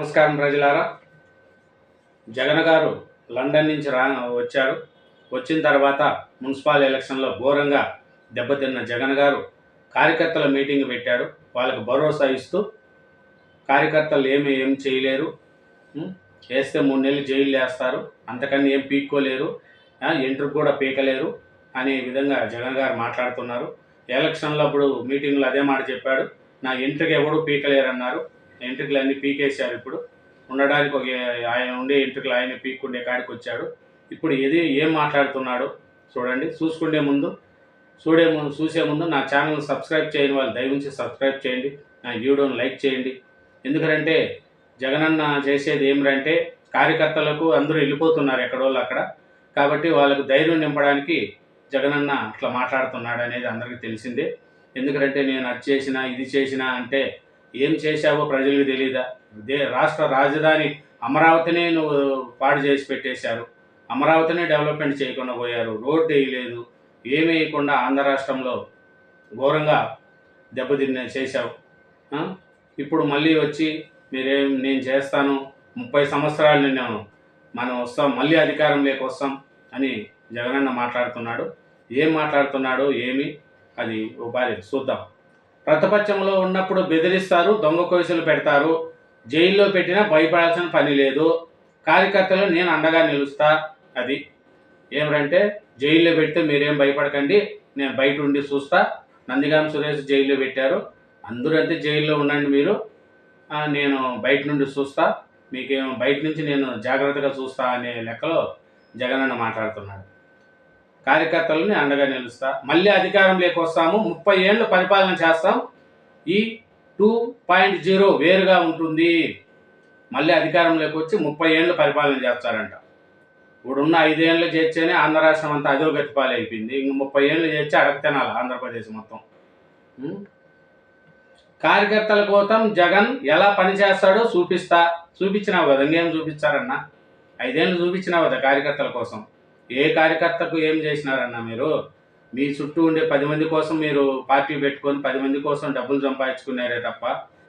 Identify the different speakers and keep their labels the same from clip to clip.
Speaker 1: నమస్కారం ప్రజలారా. జగన్ గారు లండన్ నుంచి వచ్చారు. వచ్చిన తర్వాత మున్సిపల్ ఎలక్షన్లో ఘోరంగా దెబ్బతిన్న జగన్ గారు కార్యకర్తల మీటింగ్ పెట్టాడు. వాళ్ళకు భరోసా ఇస్తూ కార్యకర్తలు ఏం చేయలేరు, వేస్తే 3 నెలలు జైలు వేస్తారు, అంతకన్నా ఏం పీక్కోలేరు, ఎంట్రుకు కూడా పీకలేరు అనే విధంగా జగన్ గారు మాట్లాడుతున్నారు. ఎలక్షన్లో అప్పుడు మీటింగ్లో అదే మాట చెప్పాడు. నా ఎంట్రుకు ఎవడు పీకలేరు అన్నారు. ఎంట్రుకలు అన్నీ పీకేశారు. ఇప్పుడు ఉండడానికి ఆయన ఉండే ఎంట్రుకలు ఆయన పీక్కుండే కాడికి వచ్చాడు. ఇప్పుడు ఏం మాట్లాడుతున్నాడు చూడండి. చూసే ముందు నా ఛానల్ సబ్స్క్రైబ్ చేయని వాళ్ళు దయవుంచి సబ్స్క్రైబ్ చేయండి, నా వీడియోని లైక్ చేయండి. ఎందుకంటే జగనన్న చేసేది ఏమిటంటే కార్యకర్తలకు అందరూ వెళ్ళిపోతున్నారు ఎక్కడోళ్ళు అక్కడ, కాబట్టి వాళ్ళకు ధైర్యం నింపడానికి జగనన్న అట్లా మాట్లాడుతున్నాడు అనేది అందరికీ తెలిసిందే. ఎందుకంటే నేను అది చేసినా ఇది చేసినా అంటే ఏం చేశావో ప్రజలకు తెలీదా? రాష్ట్ర రాజధాని అమరావతిని నువ్వు పాడు చేసి పెట్టేశారు, అమరావతిని డెవలప్మెంట్ చేయకుండా పోయారు, రోడ్డు వేయలేదు, ఏమి వేయకుండా ఆంధ్ర రాష్ట్రంలో ఘోరంగా చేశావు. ఇప్పుడు మళ్ళీ వచ్చి నేను చేస్తాను, 30 సంవత్సరాలు మనం వస్తాం, మళ్ళీ అధికారంలోకి వస్తాం అని జగనన్న మాట్లాడుతున్నాడు. ఏం మాట్లాడుతున్నాడు అది ఒకసారి చూద్దాం. ప్రతిపక్షంలో ఉన్నప్పుడు బెదిరిస్తారు, దొంగ కేసులు పెడతారు, జైల్లో పెట్టినా భయపడాల్సిన పని లేదు, కార్యకర్తలు నేను అండగా నిలుస్తా. అది ఏమిటంటే జైల్లో పెడితే మీరేం భయపడకండి, నేను బయట ఉండి చూస్తా. నందిగామ సురేష్ జైల్లో పెట్టారు, అందరూ అంతే జైల్లో ఉండండి మీరు, నేను బయట నుండి చూస్తా, మీకేం బయట నుంచి నేను జాగ్రత్తగా చూస్తా అనే లెక్కలో జగనన్న మాట్లాడుతున్నాడు. కార్యకర్తలని అండగా నిలుస్తా, మళ్ళీ అధికారంలోకి వస్తాము, 30 ఏళ్ళు పరిపాలన చేస్తాం, ఈ 2.0 వేరుగా ఉంటుంది, మళ్ళీ అధికారంలోకి వచ్చి 30 ఏళ్ళు పరిపాలన చేస్తారంట. ఇప్పుడున్న 5 ఏళ్ళు చేస్తేనే ఆంధ్ర రాష్ట్రం అంతా అధోగతి పాలైపోయింది, ఇంక 30 ఏళ్ళు చేస్తే అడగ తినాలి ఆంధ్రప్రదేశ్ మొత్తం. కార్యకర్తల కోసం జగన్ ఎలా పనిచేస్తాడో చూపించినావు కదా, ఇంకేం చూపించారన్నా? 5 ఏళ్ళు చూపించినావు కదా కార్యకర్తల కోసం. ఏ కార్యకర్తకు ఏం చేసినారన్నా? మీరు మీ చుట్టూ ఉండే 10 మంది కోసం మీరు పార్టీ పెట్టుకొని 10 మంది కోసం డబ్బులు సంపాదించుకున్నారే తప్ప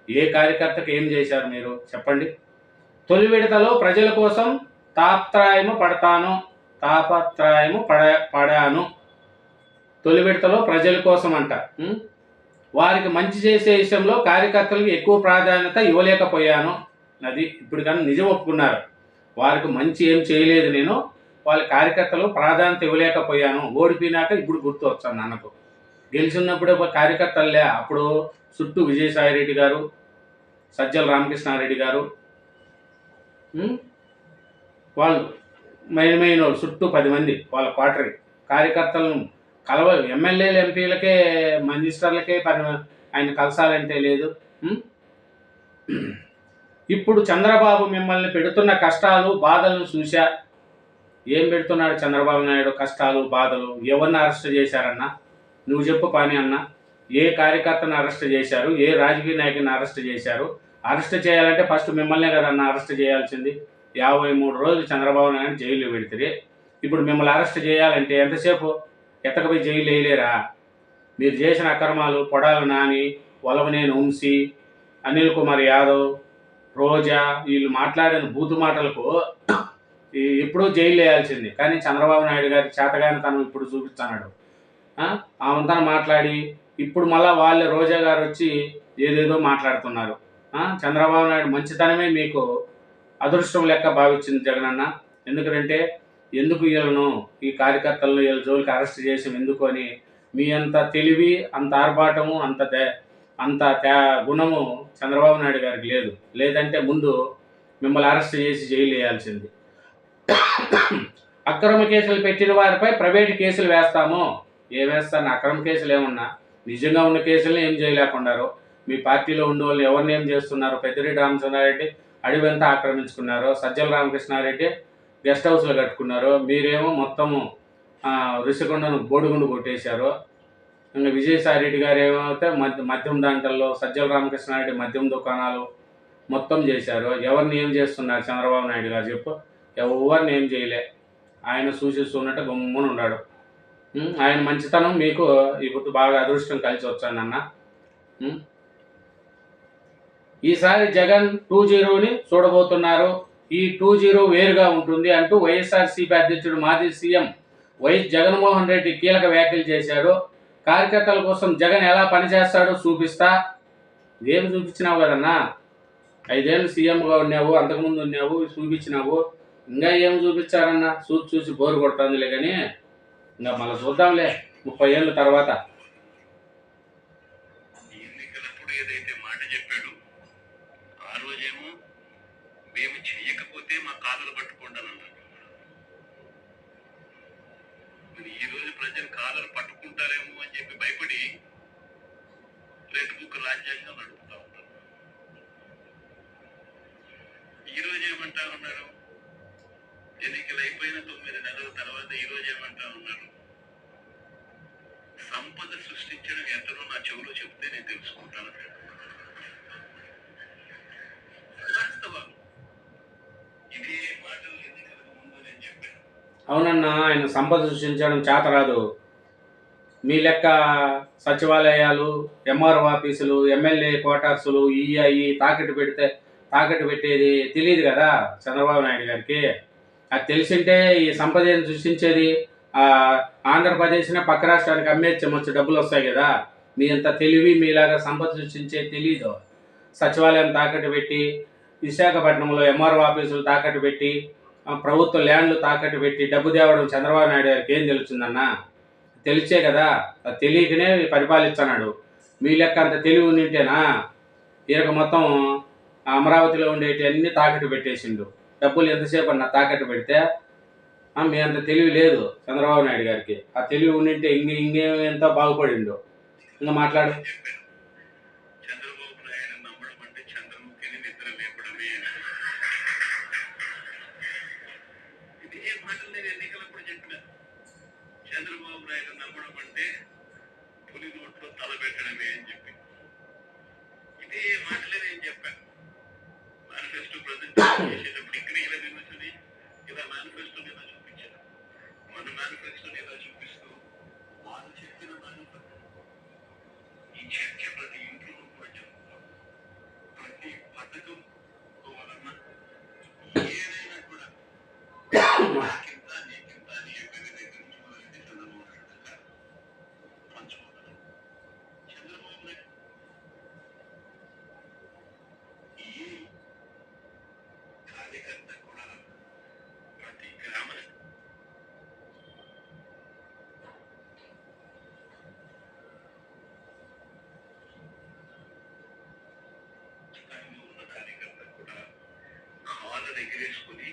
Speaker 1: ఏ కార్యకర్తకు ఏం చేశారు మీరు చెప్పండి? తొలి విడతలో ప్రజల కోసం తాపత్రయము పడాను. తొలి విడతలో ప్రజల కోసం అంట. వారికి మంచి చేసే విషయంలో కార్యకర్తలకు ఎక్కువ ప్రాధాన్యత ఇవ్వలేకపోయాను. అది ఇప్పుడు కానీ నిజం ఒప్పుకున్నారు. వారికి మంచి ఏం చేయలేదు నేను, వాళ్ళ కార్యకర్తలు ప్రాధాన్యత ఇవ్వలేకపోయాను. ఓడిపోయినాక ఇప్పుడు గుర్తు వచ్చాను అన్నకు. గెలిచినప్పుడు కార్యకర్తలే, అప్పుడు చుట్టూ విజయసాయిరెడ్డి గారు, సజ్జల రామకృష్ణారెడ్డి గారు, వాళ్ళు మెయిన్ వాళ్ళు చుట్టూ 10 మంది వాళ్ళ క్వార్టరీ కార్యకర్తలను ఎమ్మెల్యేలు ఎంపీలకే మినిస్టర్లకే ఆయన కలసాలంటే లేదు. ఇప్పుడు చంద్రబాబు మిమ్మల్ని పెడుతున్న కష్టాలు బాధలను చూశా. ఏం పెడుతున్నాడు చంద్రబాబు నాయుడు? కష్టాలు బాధలు. ఎవరిని అరెస్ట్ చేశారన్నా? నువ్వు చెప్పు పని అన్న. ఏ కార్యకర్తను అరెస్ట్ చేశారు? ఏ రాజకీయ నాయకుని అరెస్ట్ చేశారు? అరెస్ట్ చేయాలంటే ఫస్ట్ మిమ్మల్నే కదన్నా అరెస్ట్ చేయాల్సింది. 53 రోజులు చంద్రబాబు నాయుడు జైలు పెడితే ఇప్పుడు మిమ్మల్ని అరెస్ట్ చేయాలంటే ఎంతసేపు? ఎత్తకపోయి జైలు వేయలేరా? మీరు చేసిన అక్రమాలు, కొడాలి నాని, వలవనేని వంశీ, అనిల్ కుమార్ యాదవ్, రోజా, వీళ్ళు మాట్లాడిన బూతు మాటలకు ఎప్పుడూ జైలు వేయాల్సింది. కానీ చంద్రబాబు నాయుడు గారి చేతగాని తను ఇప్పుడు చూపిస్తున్నాడు. ఆమంతా మాట్లాడి ఇప్పుడు మళ్ళీ వాళ్ళే రోజా గారు వచ్చి ఏదేదో మాట్లాడుతున్నారు. చంద్రబాబు నాయుడు మంచితనమే మీకు అదృష్టం లెక్క భావించింది జగనన్న. ఎందుకు వీళ్ళను, ఈ కార్యకర్తలను వీళ్ళ జోలికి అరెస్ట్ చేసాం ఎందుకు అని మీ అంత తెలివి, అంత ఆర్భాటము, అంత గుణము చంద్రబాబు నాయుడు గారికి లేదు. లేదంటే ముందు మిమ్మల్ని అరెస్ట్ చేసి జైలు వేయాల్సింది. అక్రమ కేసులు పెట్టిన వారిపై ప్రైవేటు కేసులు వేస్తాము. ఏం వేస్తాను? అక్రమ కేసులు ఏమన్నా? నిజంగా ఉన్న కేసులను ఏం చేయలేకున్నారు. మీ పార్టీలో ఉండే వాళ్ళు ఎవరిని ఏం చేస్తున్నారు? పెద్దిరెడ్డి రామచంద్రారెడ్డి అడవంతా ఆక్రమించుకున్నారు, సజ్జల రామకృష్ణారెడ్డి గెస్ట్ హౌస్లో కట్టుకున్నారు, మీరేమో మొత్తము ఋషికొండను బోడిగుండు కొట్టేశారు. ఇంకా విజయసాయిరెడ్డి గారు ఏమైతే మద్యం దాంట్లో, సజ్జల రామకృష్ణారెడ్డి మద్యం దుకాణాలు మొత్తం చేశారు. ఎవరిని ఏం చేస్తున్నారు చంద్రబాబు నాయుడు గారు చెప్పు? ఎవరిని ఏం చేయలే. ఆయన సూచిస్తున్నట్టు గమ్మున ఉన్నాడు. ఆయన మంచితనం మీకు ఇప్పుడు బాగా అదృష్టం కలిసి వచ్చానన్న. ఈసారి జగన్ 2-0ని చూడబోతున్నారు. ఈ 2-0 వేరుగా ఉంటుంది అంటూ వైఎస్ఆర్సీపీ అధ్యక్షుడు మాజీ సీఎం వైఎస్ జగన్మోహన్ రెడ్డి కీలక వ్యాఖ్యలు చేశారు. కార్యకర్తల కోసం జగన్ ఎలా పనిచేస్తాడో చూపిస్తా. ఏమి చూపించినావు కదన్నా, 5 ఏళ్ళు సీఎంగా ఉన్నావు, అంతకుముందు ఉన్నావు, చూపించినావు. ఇంకా ఏమి చూపించారన్నా, చూసి బోరు కొడుతుందిలే కానీ ఇంకా మళ్ళీ చూద్దాంలే 30 ఏళ్ళ తర్వాత.
Speaker 2: ఎన్నికలప్పుడు ఏదైతే మాట చెప్పాడు ఆ రోజేమో మేము చెయ్యకపోతే మా కాలలు పట్టుకుంటానన్నాడు. ఈ రోజు ప్రజలు కాలలు పట్టుకుంటారేమో అని చెప్పి భయపడి రెడ్ బుక్ రాజ్యాంగం నడుపుతా ఉన్నారు. ఈ రోజు ఏమంటా ఉన్నారు, ఎన్నికలు అయిపోయిన 9 నెలల తర్వాత ఈ రోజు ఏమంటా ఉన్నారు, సంపద సృష్టించడం ఎంతనో నా చెవులో చెప్తే నేను తెలుసుకుంటాను. వాస్తవం ఇదే మాటలు ఎన్నికలకు ముందు నేను చెప్పాను.
Speaker 1: అవునన్నా, ఆయన సంపద సృష్టించడం చేతరాదు. మీ లెక్క సచివాలయాలు, ఎంఆర్ఓ ఆఫీసులు, ఎమ్మెల్యే క్వార్టర్సులు అవి తాకట్టు పెట్టేది తెలియదు కదా చంద్రబాబు నాయుడు గారికి. అది తెలిసింటే ఈ సంపద ఏం సృష్టించేది, ఆంధ్రప్రదేశ్నే పక్క రాష్ట్రానికి అమ్మేచ్చమొచ్చి డబ్బులు వస్తాయి కదా. మీ అంత తెలివి మీలాగా సంపద సృష్టించే తెలీదు. సచివాలయం తాకట్టు పెట్టి, విశాఖపట్నంలో ఎంఆర్ఓ ఆఫీసులు తాకట్టు పెట్టి, ప్రభుత్వ ల్యాండ్లు తాకట్టు పెట్టి డబ్బు తేవడం చంద్రబాబు నాయుడు గారికి ఏం తెలుస్తుందన్నా? తెలిసే కదా, తెలియకనే పరిపాలిస్తున్నాడు. మీ లెక్క అంత తెలివి ఉండింటేనా ఈయన మొత్తం అమరావతిలో ఉండేటి అన్ని తాకట్టు పెట్టేసిండు. డబ్బులు ఎంతసేపు అన్న తాకట్టు పెడితే మీ అంత తెలివి లేదు చంద్రబాబు నాయుడు గారికి. ఆ తెలివి ఉండింటే ఇంకేంతో బాగుపడిండు. ఇంకా మాట్లాడు.
Speaker 2: చంద్రబాబు నాయుడు నమ్మడం అంటే చంద్రముఖిని నిద్ర లేపడమే. ఇదే మాటలు నేను ఎన్నికలప్పుడు చెప్పిన. చంద్రబాబు నాయుడు నమ్మడం అంటే పులి నోట్లో తల పెట్టడమే అని చెప్పి ఇదే మాటలే నేను చెప్పాను. మేనిఫెస్టో ప్రజెంట్ చేసేటప్పుడు ఇక్కడ ఇలా విమర్శని ఇలా మేనిఫెస్టోని ఇలా చూపించాను. మన మేనిఫెస్టోని ఇలా చూపిస్తూ వాళ్ళు చెప్పిన మేనిఫెస్టో ఈ చర్చ ప్రతి ఇంట్లో కూడా చెప్తాం. ప్రతి పథకం వలన ఏదైనా కూడా నాకింత నీకింత అని ఎవరి దగ్గర నుంచి మొదలైతే చంద్రబాబు నాయుడు పంచుకోగలరు. చంద్రబాబు నాయుడు ఈ కార్యకర్త కూడా ప్రతి గ్రామ స్థాయిలో ఉన్న కార్యకర్త కూడా కాళ్ళ దగ్గరేసుకుని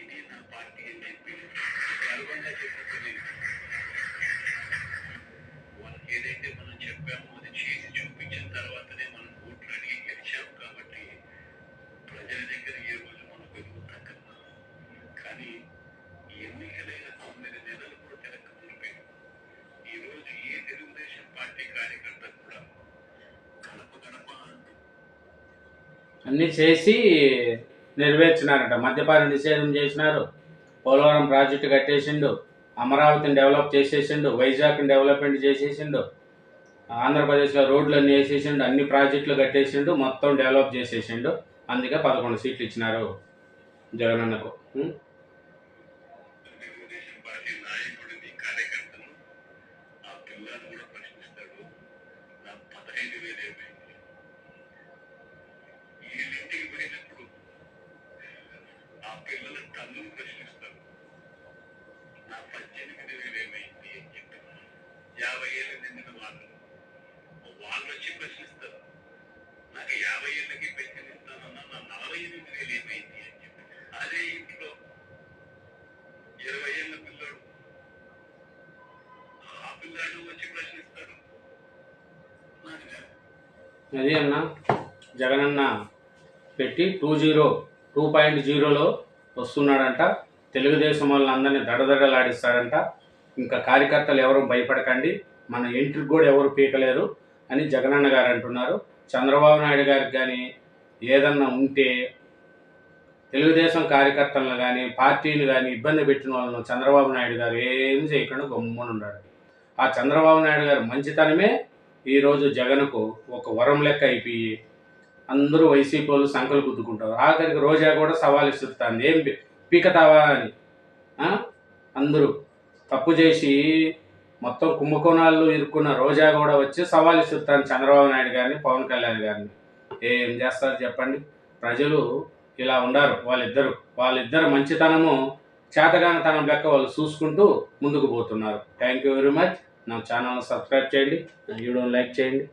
Speaker 2: ఇది నా పార్టీ అని చెప్పి గర్వంగా చెప్పి వాళ్ళకి ఏదైతే మనం చెప్పామో అది చేసి చూపించిన తర్వాతనే మనం ఓట్లు అడిగి గెలిచాము. కాబట్టి ప్రజల దగ్గర ఏ రోజు మనం వెలుగు తగ్గదు. కానీ ఎన్నికలైన 9 నెలలు కూడా తెలక మునిపోయింది. ఈరోజు ఏ తెలుగుదేశం పార్టీ కార్యకర్త కూడా గడప గడప అంటూ
Speaker 1: అన్నీ చేసి నెరవేర్చినారట. మద్యపాన నిషేధం చేసినారు, పోలవరం ప్రాజెక్టు కట్టేసిండు, అమరావతిని డెవలప్ చేసేసిండు, వైజాగ్ని డెవలప్మెంట్ చేసేసిండు, ఆంధ్రప్రదేశ్లో రోడ్లన్నీ వేసేసిండు, అన్ని ప్రాజెక్టులు కట్టేసిండు, మొత్తం డెవలప్ చేసేసిండు. అందుకే 11 సీట్లు ఇచ్చినారు జగనన్నకు.
Speaker 2: తెలుగుదేశం పార్టీ నాయకుడిని కార్యకర్తను ఆ పిల్లలు కూడా ప్రశ్నిస్తాడు, నా 15,000 ఏమైంది. వీళ్ళింటికి పోయినప్పుడు ఆ పిల్లల తల్లులు ప్రశ్నిస్తారు, నా 18,000 ఏమైంది అని చెప్పి. 50 ఏళ్ళు నిండిన వాళ్ళు వచ్చి ప్రశ్నిస్తారు, నాకు 50 ఏళ్ళకి పెన్షన్ ఇస్తానన్నా నా 48,000 ఏమైంది అని చెప్పి. అదే ఇంట్లో 20 ఏళ్ళ పిల్లోడు ఆ పిల్లాడు వచ్చి ప్రశ్నిస్తాడు,
Speaker 1: అది అన్న జగనన్న పెట్టి 2.0లో వస్తున్నాడంట. తెలుగుదేశం వాళ్ళని అందరినీ దడదడలాడిస్తాడంట. ఇంకా కార్యకర్తలు ఎవరు భయపడకండి, మన ఎంట్రీకి కూడా ఎవరు పీకలేరు అని జగనన్న గారు అంటున్నారు. చంద్రబాబు నాయుడు గారికి కానీ ఏదన్నా ఉంటే తెలుగుదేశం కార్యకర్తలను కానీ పార్టీని కానీ ఇబ్బంది పెట్టిన వాళ్ళను చంద్రబాబు నాయుడు గారు ఏం చేయకుండా గమ్మున ఉన్నాడు. ఆ చంద్రబాబు నాయుడు గారు మంచితనమే ఈరోజు జగన్కు ఒక వరం లెక్క అయిపోయి అందరూ వైసీపీ వాళ్ళు సంకలు గుద్దుకుంటారు. ఆఖరికి రోజా కూడా సవాల్ ఇస్తుంది, ఏం పీకతావా అని. అందరూ తప్పు చేసి మొత్తం కుంభకోణాల్లో ఇరుక్కున్న రోజా కూడా వచ్చి సవాల్ ఇస్తుంది చంద్రబాబు నాయుడు గారిని, పవన్ కళ్యాణ్ గారిని. ఏం చేస్తారు చెప్పండి? ప్రజలు ఇలా ఉండారు. వాళ్ళిద్దరు మంచితనము, చేతగానితనం లెక్క వాళ్ళు చూసుకుంటూ ముందుకు పోతున్నారు. Thank you very much. నా ఛానల్ని సబ్స్క్రైబ్ చేయండి, నా వీడియోని లైక్ చేయండి.